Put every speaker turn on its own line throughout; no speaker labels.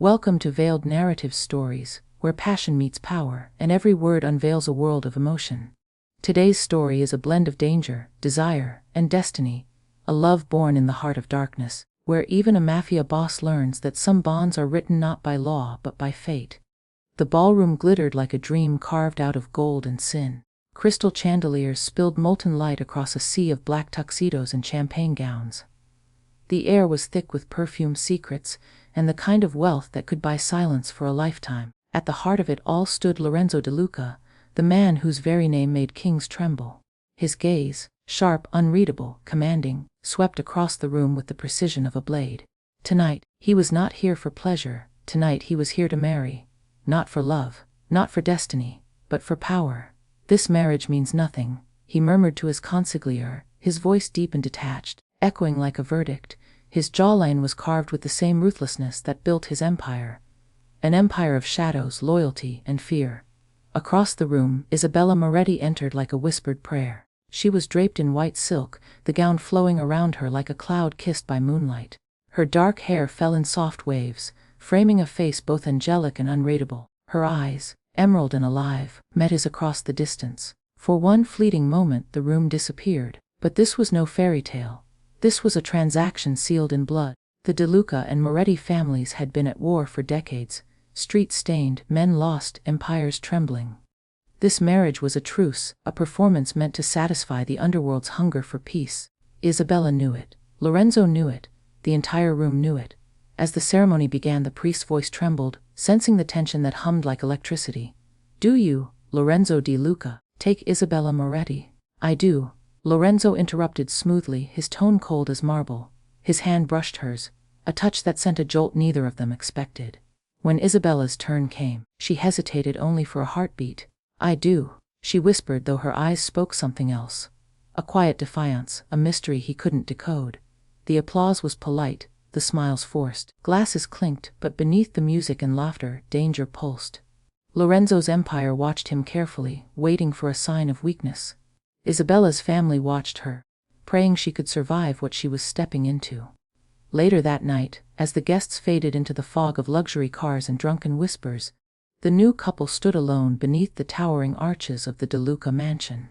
Welcome to Veiled Narrative Stories, where passion meets power and every word unveils a world of emotion. Today's story is a blend of danger, desire, and destiny, a love born in the heart of darkness, where even a mafia boss learns that some bonds are written not by law but by fate. The ballroom glittered like a dream carved out of gold and sin. Crystal chandeliers spilled molten light across a sea of black tuxedos and champagne gowns. The air was thick with perfume secrets, and the kind of wealth that could buy silence for a lifetime. At the heart of it all stood Lorenzo DeLuca, the man whose very name made kings tremble. His gaze, sharp, unreadable, commanding, swept across the room with the precision of a blade. Tonight, he was not here for pleasure. Tonight he was here to marry. Not for love, not for destiny, but for power. "This marriage means nothing," he murmured to his consigliere, his voice deep and detached, echoing like a verdict. His jawline was carved with the same ruthlessness that built his empire. An empire of shadows, loyalty, and fear. Across the room, Isabella Moretti entered like a whispered prayer. She was draped in white silk, the gown flowing around her like a cloud kissed by moonlight. Her dark hair fell in soft waves, framing a face both angelic and unreadable. Her eyes, emerald and alive, met his across the distance. For one fleeting moment the room disappeared. But this was no fairy tale. This was a transaction sealed in blood. The DeLuca and Moretti families had been at war for decades, streets stained, men lost, empires trembling. This marriage was a truce, a performance meant to satisfy the underworld's hunger for peace. Isabella knew it. Lorenzo knew it. The entire room knew it. As the ceremony began, the priest's voice trembled, sensing the tension that hummed like electricity. "Do you, Lorenzo DeLuca, take Isabella Moretti?" "I do," Lorenzo interrupted smoothly, his tone cold as marble. His hand brushed hers, a touch that sent a jolt neither of them expected. When Isabella's turn came, she hesitated only for a heartbeat. "I do," she whispered, though her eyes spoke something else. A quiet defiance, a mystery he couldn't decode. The applause was polite, the smiles forced. Glasses clinked, but beneath the music and laughter, danger pulsed. Lorenzo's empire watched him carefully, waiting for a sign of weakness. Isabella's family watched her, praying she could survive what she was stepping into. Later that night, as the guests faded into the fog of luxury cars and drunken whispers, the new couple stood alone beneath the towering arches of the DeLuca mansion.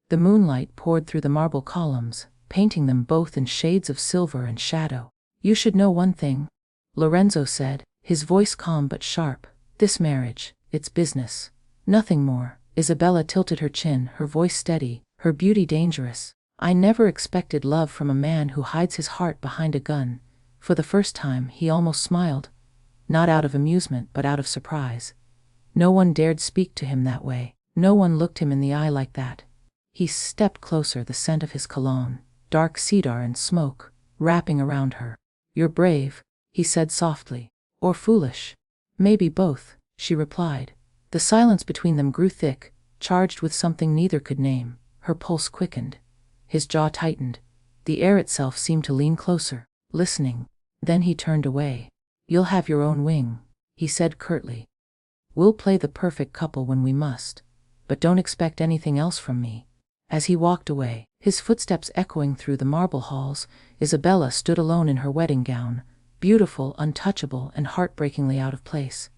The moonlight poured through the marble columns, painting them both in shades of silver and shadow. "You should know one thing," Lorenzo said, his voice calm but sharp. "This marriage, it's business. Nothing more." Isabella tilted her chin, her voice steady, her beauty dangerous. "I never expected love from a man who hides his heart behind a gun." For the first time, he almost smiled. Not out of amusement, but out of surprise. No one dared speak to him that way. No one looked him in the eye like that. He stepped closer, the scent of his cologne, dark cedar and smoke, wrapping around her. "You're brave," he said softly. "Or foolish." "Maybe both," she replied. The silence between them grew thick, charged with something neither could name. Her pulse quickened. His jaw tightened. The air itself seemed to lean closer, listening. Then he turned away. "You'll have your own wing," he said curtly. "We'll play the perfect couple when we must. But don't expect anything else from me." As he walked away, his footsteps echoing through the marble halls, Isabella stood alone in her wedding gown, beautiful, untouchable, and heartbreakingly out of place.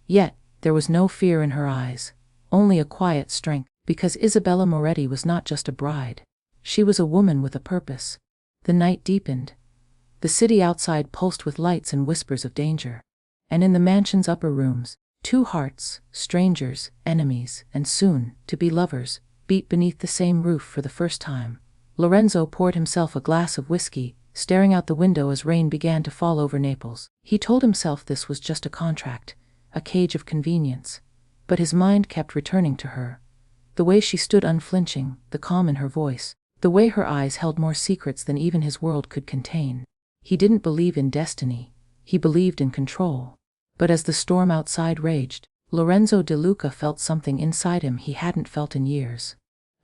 Yet, there was no fear in her eyes, only a quiet strength, because Isabella Moretti was not just a bride. She was a woman with a purpose. The night deepened. The city outside pulsed with lights and whispers of danger. And in the mansion's upper rooms, two hearts, strangers, enemies, and soon, to be lovers, beat beneath the same roof for the first time. Lorenzo poured himself a glass of whiskey, staring out the window as rain began to fall over Naples. He told himself this was just a contract, a cage of convenience. But his mind kept returning to her. The way she stood unflinching, the calm in her voice, the way her eyes held more secrets than even his world could contain. He didn't believe in destiny. He believed in control. But as the storm outside raged, Lorenzo DeLuca felt something inside him he hadn't felt in years.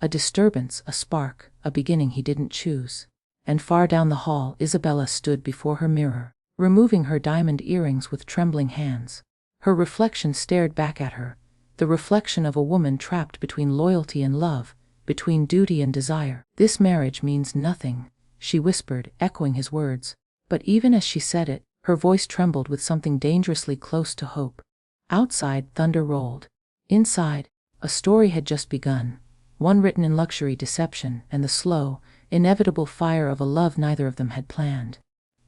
A disturbance, a spark, a beginning he didn't choose. And far down the hall, Isabella stood before her mirror, removing her diamond earrings with trembling hands. Her reflection stared back at her, the reflection of a woman trapped between loyalty and love, between duty and desire. "This marriage means nothing," she whispered, echoing his words. But even as she said it, Her voice trembled with something dangerously close to hope. Outside, thunder rolled. Inside, a story had just begun, one written in luxury, deception, and the slow, inevitable fire of a love neither of them had planned.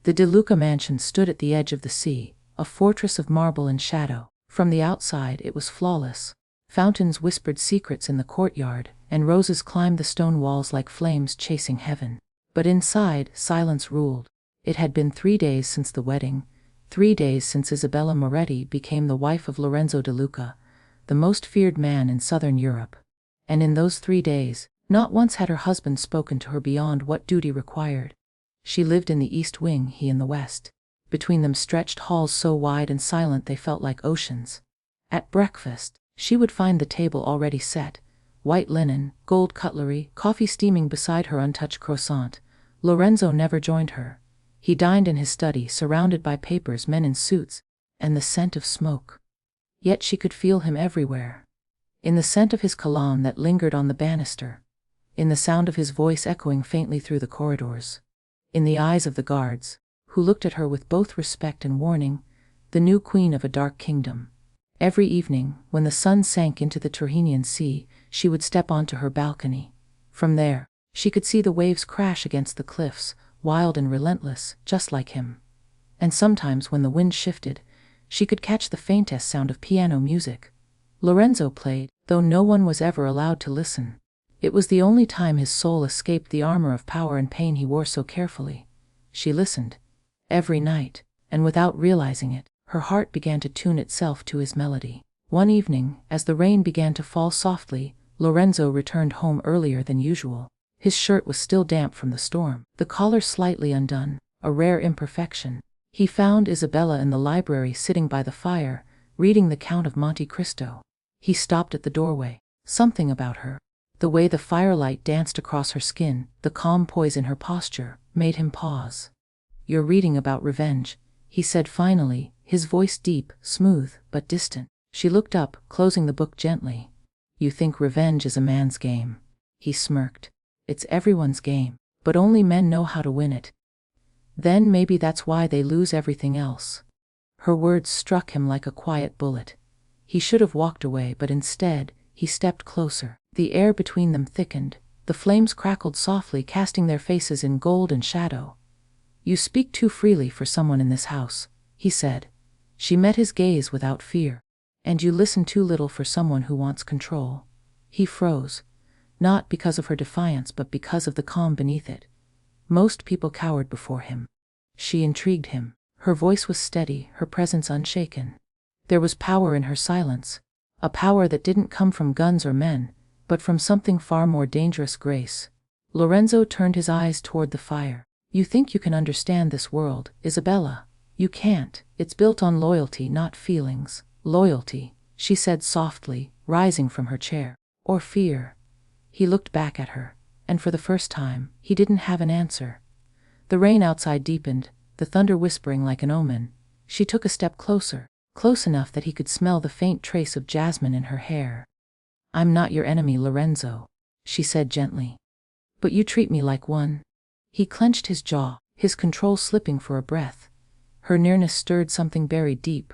The DeLuca mansion stood at the edge of the sea, a fortress of marble and shadow. From the outside it was flawless. Fountains whispered secrets in the courtyard, and roses climbed the stone walls like flames chasing heaven. But inside, silence ruled. It had been 3 days since the wedding, 3 days since Isabella Moretti became the wife of Lorenzo DeLuca, the most feared man in southern Europe. And in those 3 days, not once had her husband spoken to her beyond what duty required. She lived in the East Wing, he in the West. Between them stretched halls so wide and silent they felt like oceans. At breakfast, she would find the table already set, white linen, gold cutlery, coffee steaming beside her untouched croissant. Lorenzo never joined her. He dined in his study, surrounded by papers, men in suits, and the scent of smoke. Yet she could feel him everywhere. In the scent of his cologne that lingered on the banister. In the sound of his voice echoing faintly through the corridors. In the eyes of the guards, who looked at her with both respect and warning, the new queen of a dark kingdom. Every evening, when the sun sank into the Tyrrhenian Sea, she would step onto her balcony. From there, she could see the waves crash against the cliffs, wild and relentless, just like him. And sometimes when the wind shifted, she could catch the faintest sound of piano music. Lorenzo played, though no one was ever allowed to listen. It was the only time his soul escaped the armor of power and pain he wore so carefully. She listened. Every night, and without realizing it, her heart began to tune itself to his melody. One evening, as the rain began to fall softly, Lorenzo returned home earlier than usual. His shirt was still damp from the storm, the collar slightly undone, a rare imperfection. He found Isabella in the library sitting by the fire, reading the Count of Monte Cristo. He stopped at the doorway. Something about her, the way the firelight danced across her skin, the calm poise in her posture, made him pause. "You're reading about revenge," he said finally, his voice deep, smooth, but distant. She looked up, closing the book gently. "You think revenge is a man's game?" He smirked. "It's everyone's game, but only men know how to win it. Then maybe that's why they lose everything else." Her words struck him like a quiet bullet. He should have walked away, but instead, he stepped closer. The air between them thickened. The flames crackled softly, casting their faces in gold and shadow. "You speak too freely for someone in this house," he said. She met his gaze without fear. "And you listen too little for someone who wants control." He froze. Not because of her defiance, but because of the calm beneath it. Most people cowered before him. She intrigued him. Her voice was steady, her presence unshaken. There was power in her silence. A power that didn't come from guns or men, but from something far more dangerous, grace. Lorenzo turned his eyes toward the fire. "You think you can understand this world, Isabella? You can't. It's built on loyalty, not feelings." "Loyalty," she said softly, rising from her chair. "Or fear?" He looked back at her, and for the first time, he didn't have an answer. The rain outside deepened, the thunder whispering like an omen. She took a step closer, close enough that he could smell the faint trace of jasmine in her hair. "I'm not your enemy, Lorenzo," she said gently. "But you treat me like one." He clenched his jaw, his control slipping for a breath. Her nearness stirred something buried deep,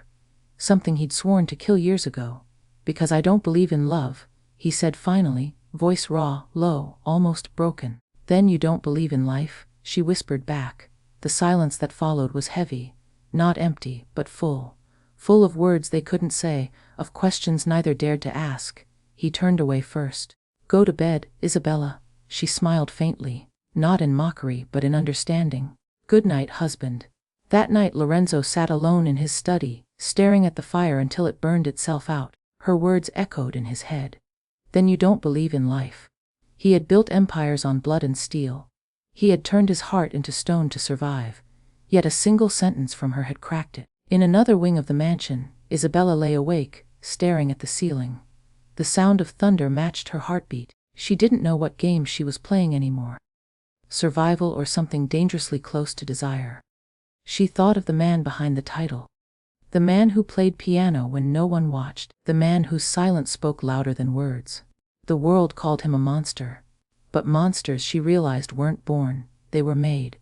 something he'd sworn to kill years ago. "Because I don't believe in love," he said finally, voice raw, low, almost broken. "Then you don't believe in life?" she whispered back. The silence that followed was heavy, not empty, but full. Full of words they couldn't say, of questions neither dared to ask. He turned away first. "Go to bed, Isabella," she smiled faintly, not in mockery but in understanding. "Good night, husband." That night Lorenzo sat alone in his study, staring at the fire until it burned itself out. Her words echoed in his head. "Then you don't believe in life." He had built empires on blood and steel. He had turned his heart into stone to survive. Yet a single sentence from her had cracked it. In another wing of the mansion, Isabella lay awake, staring at the ceiling. The sound of thunder matched her heartbeat. She didn't know what game she was playing anymore. Survival or something dangerously close to desire. She thought of the man behind the title. The man who played piano when no one watched. The man whose silence spoke louder than words. The world called him a monster. But monsters, she realized, weren't born, they were made.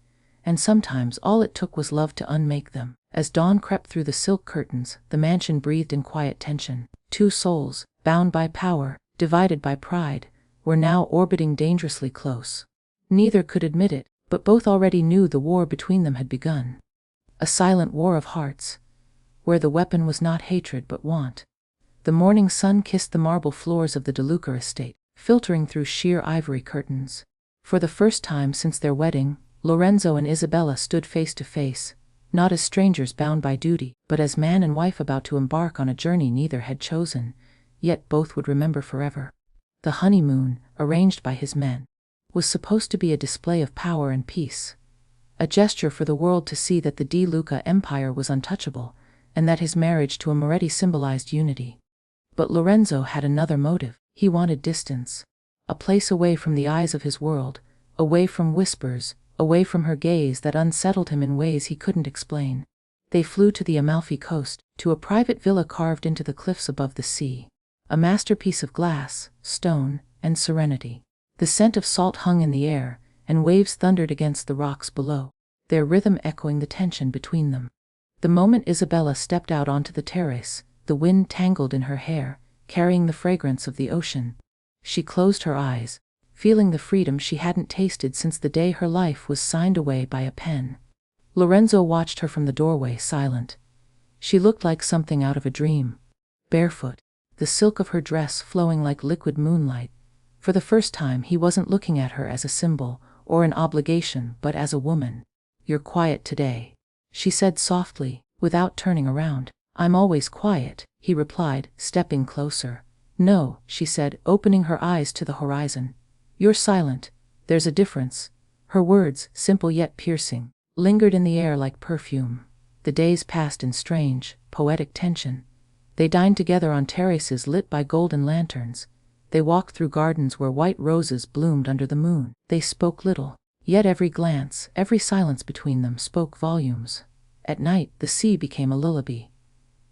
And sometimes all it took was love to unmake them. As dawn crept through the silk curtains, the mansion breathed in quiet tension. Two souls, bound by power, divided by pride, were now orbiting dangerously close. Neither could admit it, but both already knew the war between them had begun. A silent war of hearts, where the weapon was not hatred but want. The morning sun kissed the marble floors of the DeLuca estate, filtering through sheer ivory curtains. For the first time since their wedding, Lorenzo and Isabella stood face to face, not as strangers bound by duty, but as man and wife about to embark on a journey neither had chosen, yet both would remember forever. The honeymoon, arranged by his men, was supposed to be a display of power and peace, a gesture for the world to see that the DeLuca empire was untouchable, and that his marriage to Moretti symbolized unity. But Lorenzo had another motive. He wanted distance, a place away from the eyes of his world, away from whispers, away from her gaze that unsettled him in ways he couldn't explain. They flew to the Amalfi coast, to a private villa carved into the cliffs above the sea, a masterpiece of glass, stone, and serenity. The scent of salt hung in the air, and waves thundered against the rocks below, their rhythm echoing the tension between them. The moment Isabella stepped out onto the terrace, the wind tangled in her hair, carrying the fragrance of the ocean. She closed her eyes, feeling the freedom she hadn't tasted since the day her life was signed away by a pen. Lorenzo watched her from the doorway, silent. She looked like something out of a dream. Barefoot, the silk of her dress flowing like liquid moonlight. For the first time he wasn't looking at her as a symbol, or an obligation, but as a woman. "You're quiet today," she said softly, without turning around. "I'm always quiet," he replied, stepping closer. "No," she said, opening her eyes to the horizon. "You're silent. There's a difference." Her words, simple yet piercing, lingered in the air like perfume. The days passed in strange, poetic tension. They dined together on terraces lit by golden lanterns. They walked through gardens where white roses bloomed under the moon. They spoke little, yet every glance, every silence between them spoke volumes. At night, the sea became a lullaby.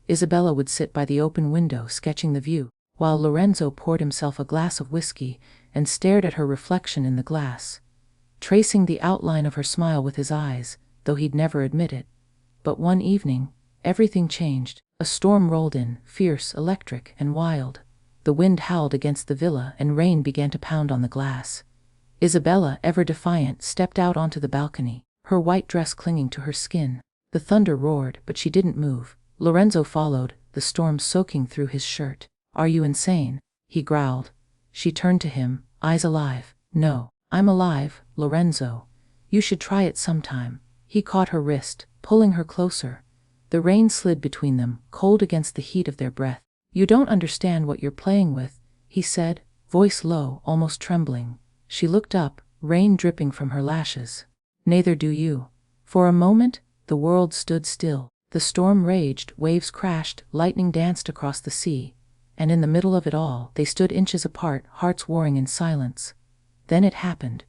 Isabella would sit by the open window sketching the view, while Lorenzo poured himself a glass of whiskey and stared at her reflection in the glass, tracing the outline of her smile with his eyes, though he'd never admit it. But one evening, everything changed. A storm rolled in, fierce, electric, and wild. The wind howled against the villa and rain began to pound on the glass. Isabella, ever defiant, stepped out onto the balcony, her white dress clinging to her skin. The thunder roared, but she didn't move. Lorenzo followed, the storm soaking through his shirt. "Are you insane?" he growled. She turned to him, eyes alive. "No, I'm alive, Lorenzo. You should try it sometime." He caught her wrist, pulling her closer. The rain slid between them, cold against the heat of their breath. "You don't understand what you're playing with," he said, voice low, almost trembling. She looked up, rain dripping from her lashes. "Neither do you." For a moment, the world stood still. The storm raged, waves crashed, lightning danced across the sea. And in the middle of it all, they stood inches apart, hearts warring in silence. Then it happened.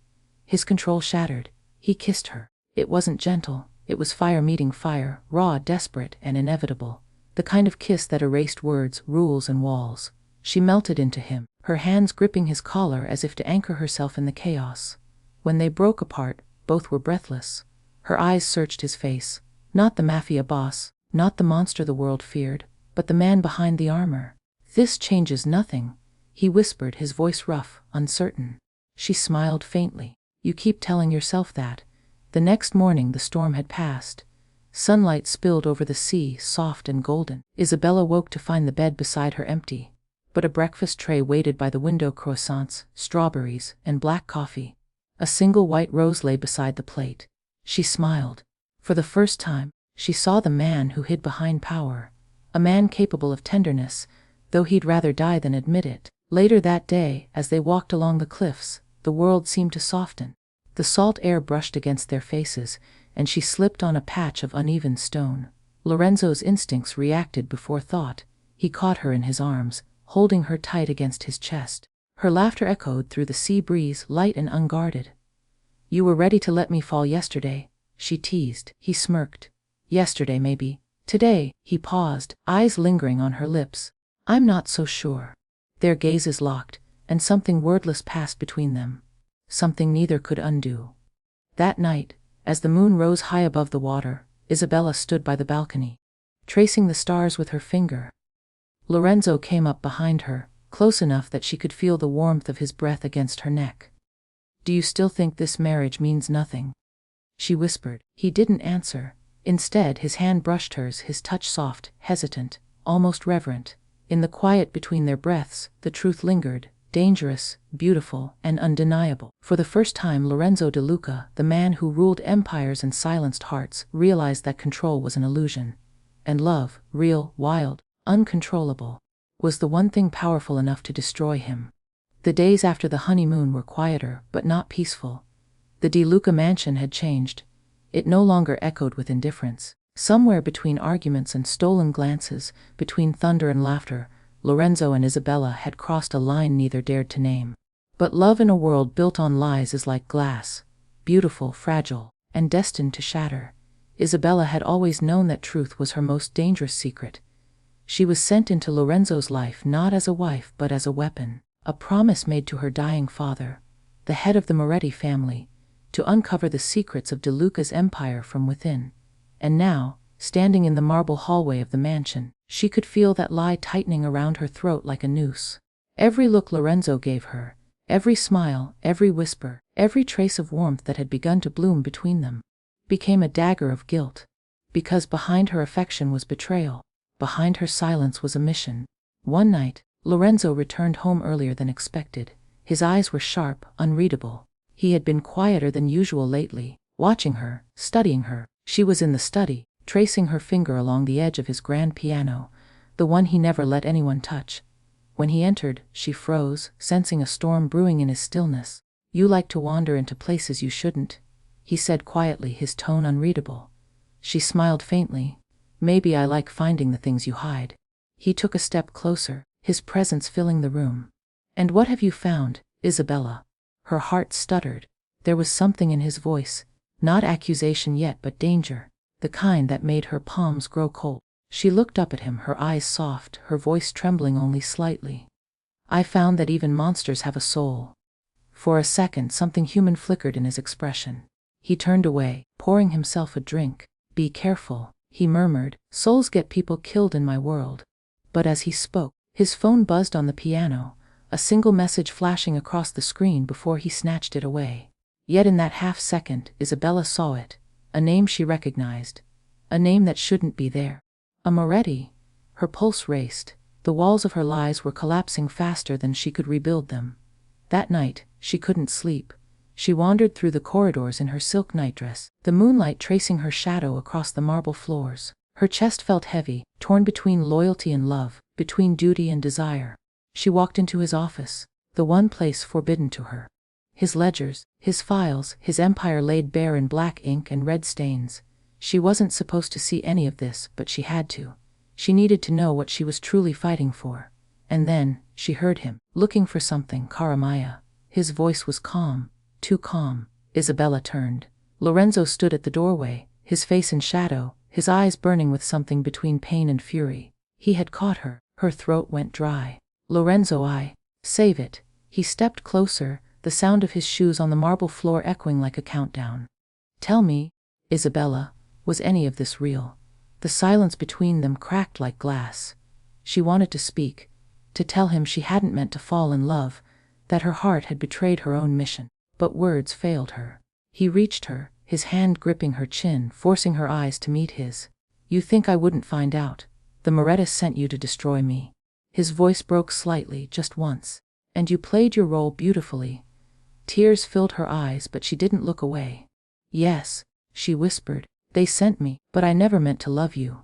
His control shattered. He kissed her. It wasn't gentle. It was fire meeting fire, raw, desperate, and inevitable. The kind of kiss that erased words, rules, and walls. She melted into him, her hands gripping his collar as if to anchor herself in the chaos. When they broke apart, both were breathless. Her eyes searched his face. Not the Mafia boss, not the monster the world feared, but the man behind the armor. "This changes nothing," he whispered, his voice rough, uncertain. She smiled faintly. "You keep telling yourself that." The next morning the storm had passed. Sunlight spilled over the sea, soft and golden. Isabella woke to find the bed beside her empty. But a breakfast tray waited by the window, croissants, strawberries, and black coffee. A single white rose lay beside the plate. She smiled. For the first time, she saw the man who hid behind power. A man capable of tenderness, though he'd rather die than admit it. Later that day, as they walked along the cliffs, the world seemed to soften. The salt air brushed against their faces, and she slipped on a patch of uneven stone. Lorenzo's instincts reacted before thought. He caught her in his arms, holding her tight against his chest. Her laughter echoed through the sea breeze, light and unguarded. "You were ready to let me fall yesterday," she teased. He smirked. "Yesterday, maybe. Today," he paused, eyes lingering on her lips. "I'm not so sure." Their gazes locked, and something wordless passed between them. Something neither could undo. That night, as the moon rose high above the water, Isabella stood by the balcony, tracing the stars with her finger. Lorenzo came up behind her, close enough that she could feel the warmth of his breath against her neck. "Do you still think this marriage means nothing?" she whispered. He didn't answer. Instead, his hand brushed hers, his touch soft, hesitant, almost reverent. In the quiet between their breaths, the truth lingered, dangerous, beautiful, and undeniable. For the first time, Lorenzo DeLuca, the man who ruled empires and silenced hearts, realized that control was an illusion. And love, real, wild, uncontrollable, was the one thing powerful enough to destroy him. The days after the honeymoon were quieter, but not peaceful. The DeLuca mansion had changed. It no longer echoed with indifference. Somewhere between arguments and stolen glances, between thunder and laughter, Lorenzo and Isabella had crossed a line neither dared to name. But love in a world built on lies is like glass, beautiful, fragile, and destined to shatter. Isabella had always known that truth was her most dangerous secret. She was sent into Lorenzo's life not as a wife but as a weapon, a promise made to her dying father, the head of the Moretti family, to uncover the secrets of DeLuca's empire from within. And now, standing in the marble hallway of the mansion, she could feel that lie tightening around her throat like a noose. Every look Lorenzo gave her, every smile, every whisper, every trace of warmth that had begun to bloom between them, became a dagger of guilt. Because behind her affection was betrayal, behind her silence was a mission. One night, Lorenzo returned home earlier than expected. His eyes were sharp, unreadable. He had been quieter than usual lately, watching her, studying her. She was in the study, tracing her finger along the edge of his grand piano, the one he never let anyone touch. When he entered, she froze, sensing a storm brewing in his stillness. "You like to wander into places you shouldn't," he said quietly, his tone unreadable. She smiled faintly. "Maybe I like finding the things you hide." He took a step closer, his presence filling the room. "And what have you found, Isabella?" Her heart stuttered. There was something in his voice, not accusation yet but danger, the kind that made her palms grow cold. She looked up at him, her eyes soft, her voice trembling only slightly. "I found that even monsters have a soul." For a second something human flickered in his expression. He turned away, pouring himself a drink. "Be careful," he murmured. "Souls get people killed in my world." But as he spoke, his phone buzzed on the piano, a single message flashing across the screen before he snatched it away. Yet in that half-second, Isabella saw it, a name she recognized, a name that shouldn't be there. A Moretti. Her pulse raced. The walls of her lies were collapsing faster than she could rebuild them. That night, she couldn't sleep. She wandered through the corridors in her silk nightdress, the moonlight tracing her shadow across the marble floors. Her chest felt heavy, torn between loyalty and love, between duty and desire. She walked into his office, the one place forbidden to her. His ledgers, his files, his empire laid bare in black ink and red stains. She wasn't supposed to see any of this, but she had to. She needed to know what she was truly fighting for. And then, she heard him, looking for something, Karamaya. His voice was calm, too calm. Isabella turned. Lorenzo stood at the doorway, his face in shadow, his eyes burning with something between pain and fury. He had caught her. Her throat went dry. "Lorenzo, save it." He stepped closer, the sound of his shoes on the marble floor echoing like a countdown. "Tell me, Isabella, was any of this real?" The silence between them cracked like glass. She wanted to speak, to tell him she hadn't meant to fall in love, that her heart had betrayed her own mission. But words failed her. He reached her, his hand gripping her chin, forcing her eyes to meet his. "You think I wouldn't find out? The Morettis sent you to destroy me." His voice broke slightly, just once. "And you played your role beautifully." Tears filled her eyes, but she didn't look away. "Yes," she whispered, "they sent me, but I never meant to love you."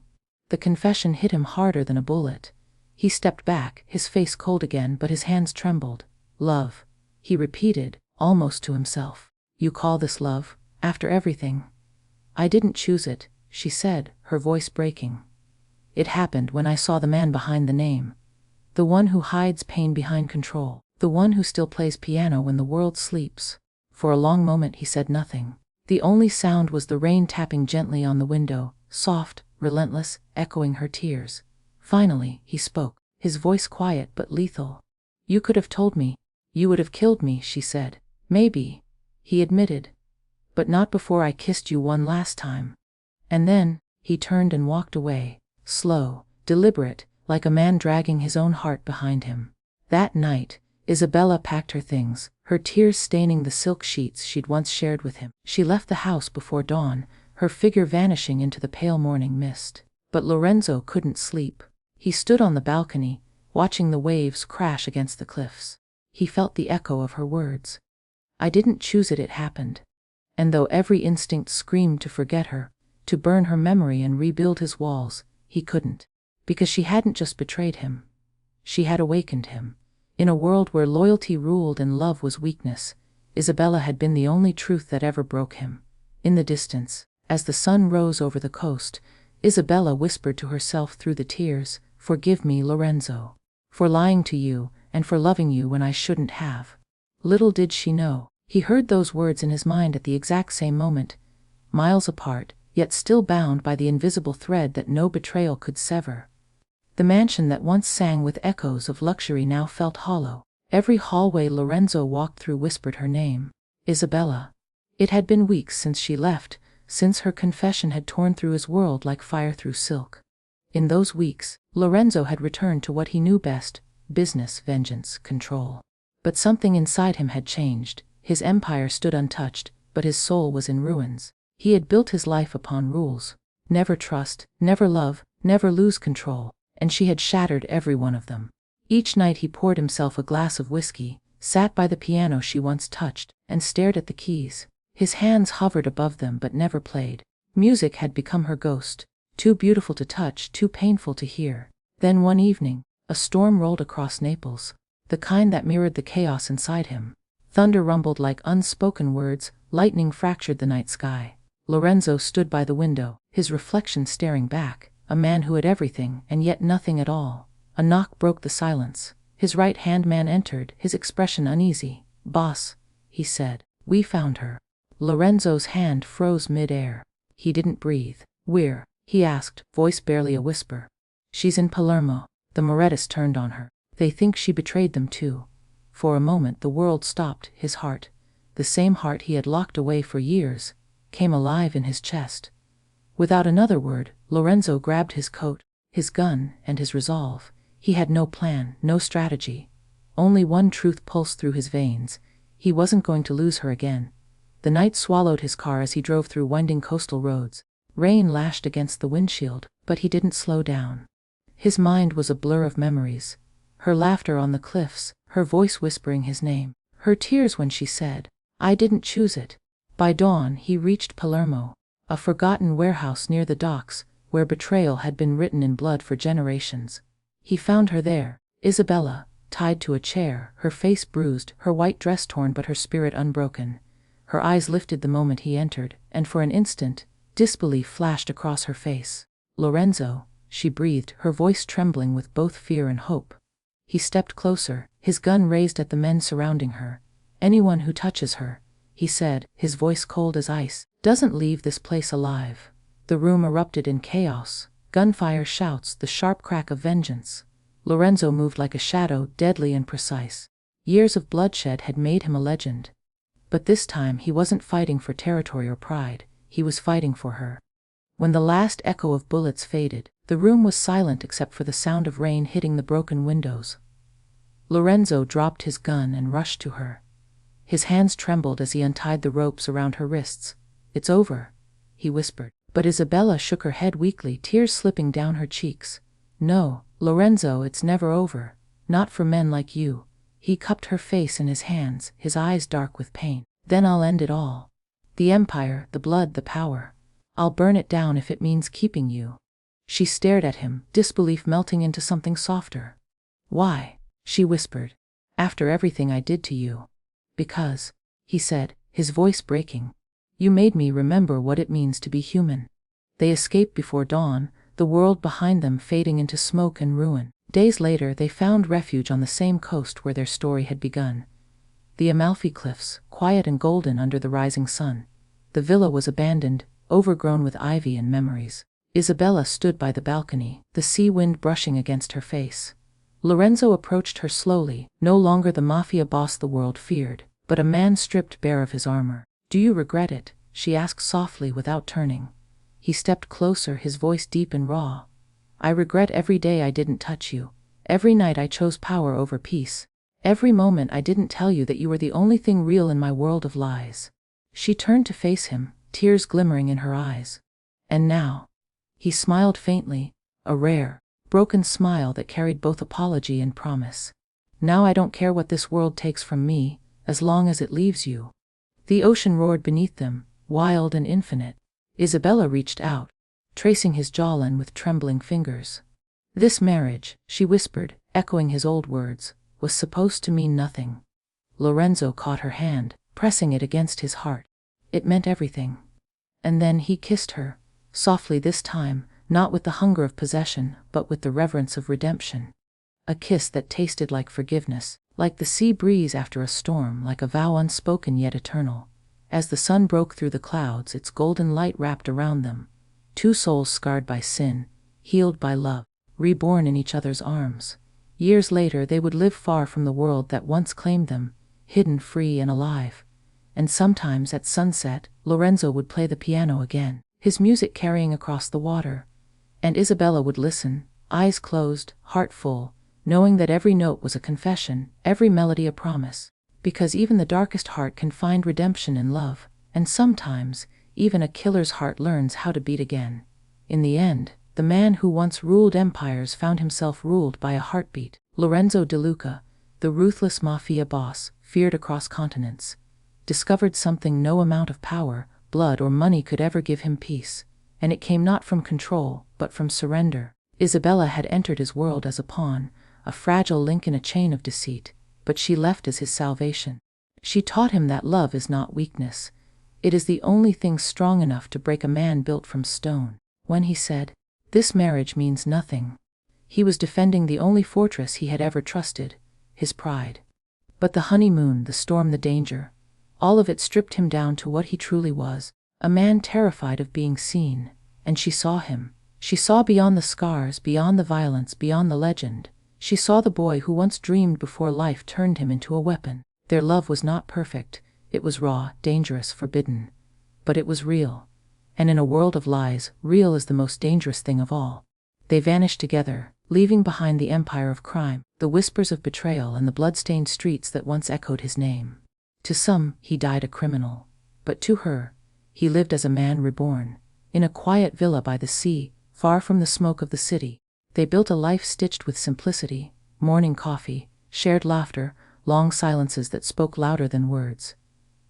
The confession hit him harder than a bullet. He stepped back, his face cold again, but his hands trembled. "Love," he repeated, almost to himself. "You call this love, after everything?" "I didn't choose it," she said, her voice breaking. "It happened when I saw the man behind the name. The one who hides pain behind control. The one who still plays piano when the world sleeps." For a long moment he said nothing. The only sound was the rain tapping gently on the window, soft, relentless, echoing her tears. Finally, he spoke, his voice quiet but lethal. "You could have told me. You would have killed me," she said. "Maybe," he admitted. "But not before I kissed you one last time." And then, He turned and walked away, slow, deliberate, like a man dragging his own heart behind him. That night, Isabella packed her things, her tears staining the silk sheets she'd once shared with him. She left the house before dawn, her figure vanishing into the pale morning mist. But Lorenzo couldn't sleep. He stood on the balcony, watching the waves crash against the cliffs. He felt the echo of her words. "I didn't choose it, it happened." And though every instinct screamed to forget her, to burn her memory and rebuild his walls, he couldn't. Because she hadn't just betrayed him. She had awakened him. In a world where loyalty ruled and love was weakness, Isabella had been the only truth that ever broke him. In the distance, as the sun rose over the coast, Isabella whispered to herself through the tears, "Forgive me, Lorenzo, for lying to you, and for loving you when I shouldn't have." Little did she know, he heard those words in his mind at the exact same moment, miles apart, yet still bound by the invisible thread that no betrayal could sever. The mansion that once sang with echoes of luxury now felt hollow. Every hallway Lorenzo walked through whispered her name, Isabella. It had been weeks since she left, since her confession had torn through his world like fire through silk. In those weeks, Lorenzo had returned to what he knew best: business, vengeance, control. But something inside him had changed. His empire stood untouched, but his soul was in ruins. He had built his life upon rules. Never trust, never love, never lose control. And she had shattered every one of them. Each night he poured himself a glass of whiskey, sat by the piano she once touched, and stared at the keys. His hands hovered above them but never played. Music had become her ghost, too beautiful to touch, too painful to hear. Then one evening, a storm rolled across Naples, the kind that mirrored the chaos inside him. Thunder rumbled like unspoken words, lightning fractured the night sky. Lorenzo stood by the window, his reflection staring back, a man who had everything and yet nothing at all. A knock broke the silence. His right-hand man entered, his expression uneasy. "Boss," he said, "we found her." Lorenzo's hand froze mid-air. He didn't breathe. "Where?" he asked, voice barely a whisper. "She's in Palermo." The Morettis turned on her. "They think she betrayed them too." For a moment the world stopped. His heart, the same heart he had locked away for years, came alive in his chest. Without another word, Lorenzo grabbed his coat, his gun, and his resolve. He had no plan, no strategy. Only one truth pulsed through his veins. He wasn't going to lose her again. The night swallowed his car as he drove through winding coastal roads. Rain lashed against the windshield, but he didn't slow down. His mind was a blur of memories. Her laughter on the cliffs, her voice whispering his name, her tears when she said, "I didn't choose it." By dawn he reached Palermo, a forgotten warehouse near the docks, where betrayal had been written in blood for generations. He found her there, Isabella, tied to a chair, her face bruised, her white dress torn but her spirit unbroken. Her eyes lifted the moment he entered, and for an instant, disbelief flashed across her face. "Lorenzo," she breathed, her voice trembling with both fear and hope. He stepped closer, his gun raised at the men surrounding her. "Anyone who touches her," he said, his voice cold as ice, "doesn't leave this place alive." The room erupted in chaos. Gunfire, shouts, the sharp crack of vengeance. Lorenzo moved like a shadow, deadly and precise. Years of bloodshed had made him a legend. But this time he wasn't fighting for territory or pride, he was fighting for her. When the last echo of bullets faded, the room was silent except for the sound of rain hitting the broken windows. Lorenzo dropped his gun and rushed to her. His hands trembled as he untied the ropes around her wrists. "It's over," he whispered. But Isabella shook her head weakly, tears slipping down her cheeks. "No, Lorenzo, it's never over. Not for men like you." He cupped her face in his hands, his eyes dark with pain. "Then I'll end it all. The empire, the blood, the power. I'll burn it down if it means keeping you." She stared at him, disbelief melting into something softer. "Why?" she whispered. "After everything I did to you." "Because," he said, his voice breaking, "you made me remember what it means to be human." They escaped before dawn, the world behind them fading into smoke and ruin. Days later they found refuge on the same coast where their story had begun. The Amalfi Cliffs, quiet and golden under the rising sun. The villa was abandoned, overgrown with ivy and memories. Isabella stood by the balcony, the sea wind brushing against her face. Lorenzo approached her slowly, no longer the Mafia boss the world feared, but a man stripped bare of his armor. "Do you regret it?" she asked softly without turning. He stepped closer, his voice deep and raw. I regret every day I didn't touch you. Every night I chose power over peace. Every moment I didn't tell you that you were the only thing real in my world of lies. She turned to face him, tears glimmering in her eyes. And now? He smiled faintly, a rare, broken smile that carried both apology and promise. Now I don't care what this world takes from me, as long as it leaves you. The ocean roared beneath them, wild and infinite. Isabella reached out, tracing his jawline with trembling fingers. This marriage, she whispered, echoing his old words, was supposed to mean nothing. Lorenzo caught her hand, pressing it against his heart. It meant everything. And then he kissed her, softly this time, not with the hunger of possession, but with the reverence of redemption. A kiss that tasted like forgiveness, like the sea breeze after a storm, like a vow unspoken yet eternal. As the sun broke through the clouds, its golden light wrapped around them. Two souls scarred by sin, healed by love, reborn in each other's arms. Years later they would live far from the world that once claimed them, hidden, free and alive. And sometimes at sunset, Lorenzo would play the piano again, his music carrying across the water. And Isabella would listen, eyes closed, heart full, knowing that every note was a confession, every melody a promise. Because even the darkest heart can find redemption in love, and sometimes, even a killer's heart learns how to beat again. In the end, the man who once ruled empires found himself ruled by a heartbeat. Lorenzo DeLuca, the ruthless Mafia boss, feared across continents, discovered something no amount of power, blood or money could ever give him peace, and it came not from control, but from surrender. Isabella had entered his world as a pawn, a fragile link in a chain of deceit, but she left as his salvation. She taught him that love is not weakness. It is the only thing strong enough to break a man built from stone. When he said, "This marriage means nothing," he was defending the only fortress he had ever trusted, his pride. But the honeymoon, the storm, the danger, all of it stripped him down to what he truly was, a man terrified of being seen. And she saw him. She saw beyond the scars, beyond the violence, beyond the legend. She saw the boy who once dreamed before life turned him into a weapon. Their love was not perfect. It was raw, dangerous, forbidden. But it was real. And in a world of lies, real is the most dangerous thing of all. They vanished together, leaving behind the empire of crime, the whispers of betrayal and the blood-stained streets that once echoed his name. To some, he died a criminal. But to her, he lived as a man reborn. In a quiet villa by the sea, far from the smoke of the city, they built a life stitched with simplicity, morning coffee, shared laughter, long silences that spoke louder than words.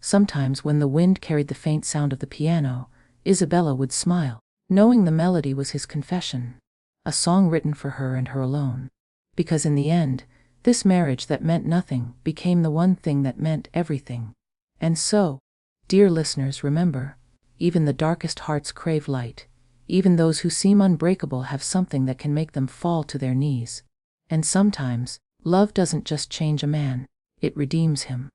Sometimes when the wind carried the faint sound of the piano, Isabella would smile, knowing the melody was his confession, a song written for her and her alone. Because in the end, this marriage that meant nothing became the one thing that meant everything. And so, dear listeners, remember, even the darkest hearts crave light. Even those who seem unbreakable have something that can make them fall to their knees. And sometimes, love doesn't just change a man, it redeems him.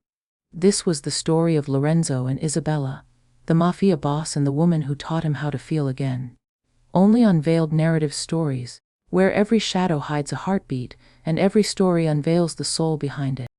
This was the story of Lorenzo and Isabella, the Mafia boss and the woman who taught him how to feel again. Only on Veiled Narrative Stories, where every shadow hides a heartbeat, and every story unveils the soul behind it.